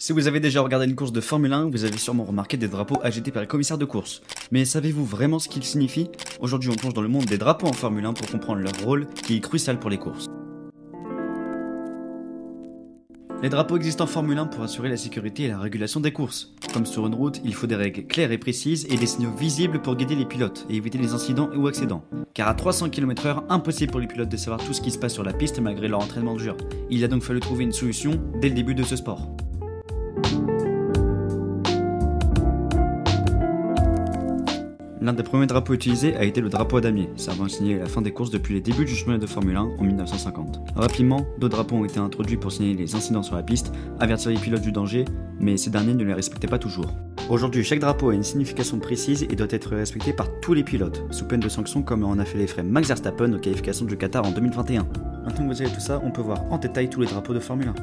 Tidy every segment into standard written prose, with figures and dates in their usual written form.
Si vous avez déjà regardé une course de Formule 1, vous avez sûrement remarqué des drapeaux agités par les commissaires de course. Mais savez-vous vraiment ce qu'ils signifient? Aujourd'hui on plonge dans le monde des drapeaux en Formule 1 pour comprendre leur rôle qui est crucial pour les courses. Les drapeaux existent en Formule 1 pour assurer la sécurité et la régulation des courses. Comme sur une route, il faut des règles claires et précises et des signaux visibles pour guider les pilotes et éviter les incidents ou accidents. Car à 300 km/h, impossible pour les pilotes de savoir tout ce qui se passe sur la piste malgré leur entraînement dur. Il a donc fallu trouver une solution dès le début de ce sport. L'un des premiers drapeaux utilisés a été le drapeau à damier, servant à signaler la fin des courses depuis les débuts du championnat de Formule 1 en 1950. Rapidement, d'autres drapeaux ont été introduits pour signaler les incidents sur la piste, avertir les pilotes du danger, mais ces derniers ne les respectaient pas toujours. Aujourd'hui, chaque drapeau a une signification précise et doit être respecté par tous les pilotes, sous peine de sanctions comme en a fait les frais Max Verstappen aux qualifications du Qatar en 2021. Maintenant que vous avez tout ça, on peut voir en détail tous les drapeaux de Formule 1.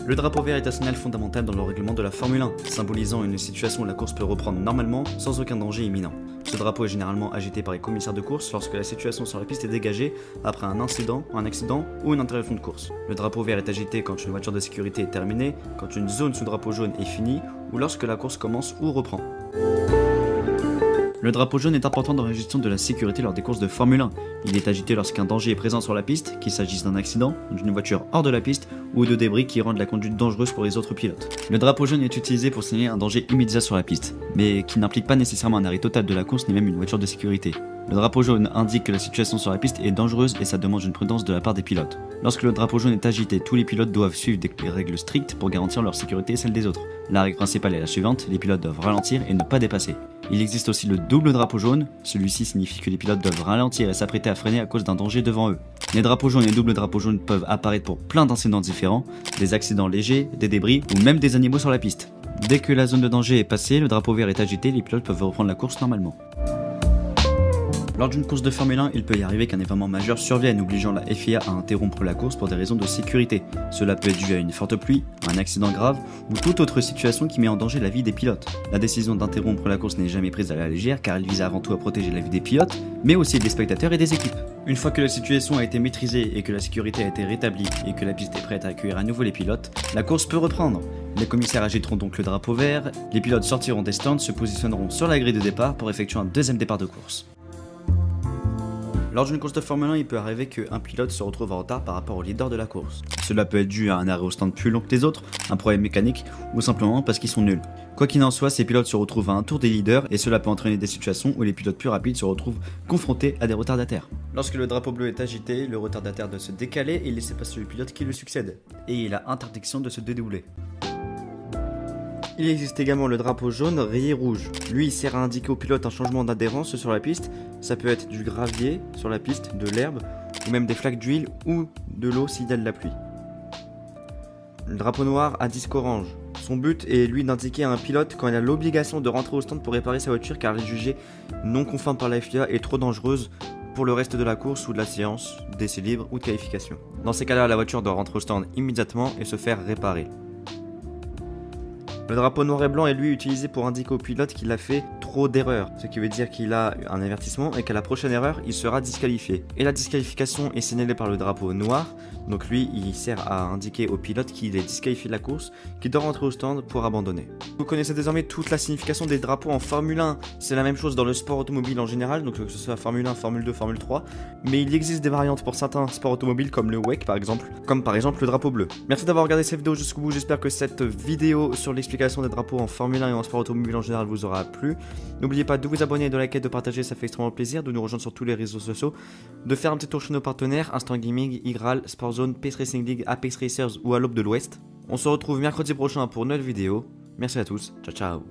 Le drapeau vert est un signal fondamental dans le règlement de la Formule 1, symbolisant une situation où la course peut reprendre normalement sans aucun danger imminent. Ce drapeau est généralement agité par les commissaires de course lorsque la situation sur la piste est dégagée après un incident, un accident ou une interruption de course. Le drapeau vert est agité quand une voiture de sécurité est terminée, quand une zone sous drapeau jaune est finie ou lorsque la course commence ou reprend. Le drapeau jaune est important dans la gestion de la sécurité lors des courses de Formule 1. Il est agité lorsqu'un danger est présent sur la piste, qu'il s'agisse d'un accident, d'une voiture hors de la piste ou de débris qui rendent la conduite dangereuse pour les autres pilotes. Le drapeau jaune est utilisé pour signaler un danger immédiat sur la piste, mais qui n'implique pas nécessairement un arrêt total de la course ni même une voiture de sécurité. Le drapeau jaune indique que la situation sur la piste est dangereuse et ça demande une prudence de la part des pilotes. Lorsque le drapeau jaune est agité, tous les pilotes doivent suivre des règles strictes pour garantir leur sécurité et celle des autres. La règle principale est la suivante, les pilotes doivent ralentir et ne pas dépasser. Il existe aussi le double drapeau jaune, celui-ci signifie que les pilotes doivent ralentir et s'apprêter à freiner à cause d'un danger devant eux. Les drapeaux jaunes et double drapeaux jaunes peuvent apparaître pour plein d'incidents différents, des accidents légers, des débris ou même des animaux sur la piste. Dès que la zone de danger est passée, le drapeau vert est agité, les pilotes peuvent reprendre la course normalement. Lors d'une course de Formule 1, il peut y arriver qu'un événement majeur survienne, obligeant la FIA à interrompre la course pour des raisons de sécurité. Cela peut être dû à une forte pluie, un accident grave ou toute autre situation qui met en danger la vie des pilotes. La décision d'interrompre la course n'est jamais prise à la légère car elle vise avant tout à protéger la vie des pilotes, mais aussi des spectateurs et des équipes. Une fois que la situation a été maîtrisée et que la sécurité a été rétablie et que la piste est prête à accueillir à nouveau les pilotes, la course peut reprendre. Les commissaires agiteront donc le drapeau vert, les pilotes sortiront des stands, se positionneront sur la grille de départ pour effectuer un deuxième départ de course. Lors d'une course de Formule 1, il peut arriver qu'un pilote se retrouve en retard par rapport au leader de la course. Cela peut être dû à un arrêt au stand plus long que les autres, un problème mécanique ou simplement parce qu'ils sont nuls. Quoi qu'il en soit, ces pilotes se retrouvent à un tour des leaders et cela peut entraîner des situations où les pilotes plus rapides se retrouvent confrontés à des retardataires. Lorsque le drapeau bleu est agité, le retardataire doit se décaler et laisser passer le pilote qui le succède. Et il a interdiction de se dédoubler. Il existe également le drapeau jaune rayé rouge. Lui, il sert à indiquer au pilote un changement d'adhérence sur la piste. Ça peut être du gravier sur la piste, de l'herbe, ou même des flaques d'huile ou de l'eau s'il y a de la pluie. Le drapeau noir à disque orange. Son but est lui d'indiquer à un pilote quand il a l'obligation de rentrer au stand pour réparer sa voiture car elle est jugée non conforme par la FIA et trop dangereuse pour le reste de la course ou de la séance, d'essai libre ou de qualification. Dans ces cas-là, la voiture doit rentrer au stand immédiatement et se faire réparer. Le drapeau noir et blanc est lui utilisé pour indiquer au pilote qu'il a fait trop d'erreurs, ce qui veut dire qu'il a un avertissement et qu'à la prochaine erreur, il sera disqualifié. Et la disqualification est signalée par le drapeau noir, donc lui, il sert à indiquer au pilote qu'il est disqualifié de la course, qu'il doit rentrer au stand pour abandonner. Vous connaissez désormais toute la signification des drapeaux en Formule 1, c'est la même chose dans le sport automobile en général, donc que ce soit Formule 1, Formule 2, Formule 3, mais il existe des variantes pour certains sports automobiles comme le WEC par exemple, comme par exemple le drapeau bleu. Merci d'avoir regardé cette vidéo jusqu'au bout, j'espère que cette vidéo sur l'explication des drapeaux en Formule 1 et en sport automobile en général vous aura plu. N'oubliez pas de vous abonner, de liker, de partager, ça fait extrêmement plaisir, de nous rejoindre sur tous les réseaux sociaux, de faire un petit tour chez nos partenaires, Instant Gaming, Igral, Sportzone, Pace Racing League, Apex Racers ou à l'Aube de l'Ouest. On se retrouve mercredi prochain pour une nouvelle vidéo. Merci à tous, ciao ciao.